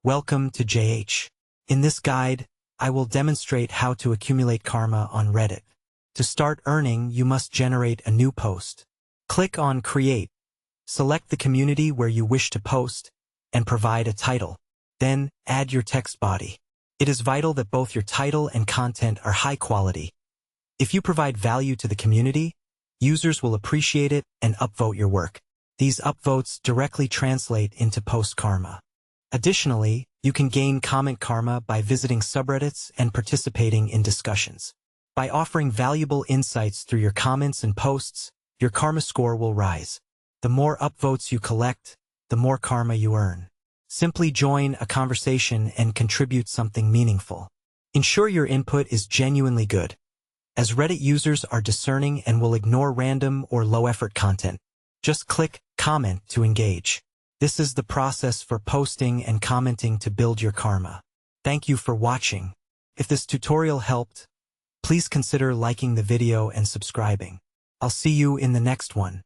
Welcome to JH. In this guide, I will demonstrate how to accumulate karma on Reddit. To start earning, you must generate a new post. Click on Create. Select the community where you wish to post and provide a title. Then, add your text body. It is vital that both your title and content are high quality. If you provide value to the community, users will appreciate it and upvote your work. These upvotes directly translate into post karma. Additionally, you can gain comment karma by visiting subreddits and participating in discussions. By offering valuable insights through your comments and posts, your karma score will rise. The more upvotes you collect, the more karma you earn. Simply join a conversation and contribute something meaningful. Ensure your input is genuinely good, as Reddit users are discerning and will ignore random or low-effort content. Just click Comment to engage. This is the process for posting and commenting to build your karma. Thank you for watching. If this tutorial helped, please consider liking the video and subscribing. I'll see you in the next one.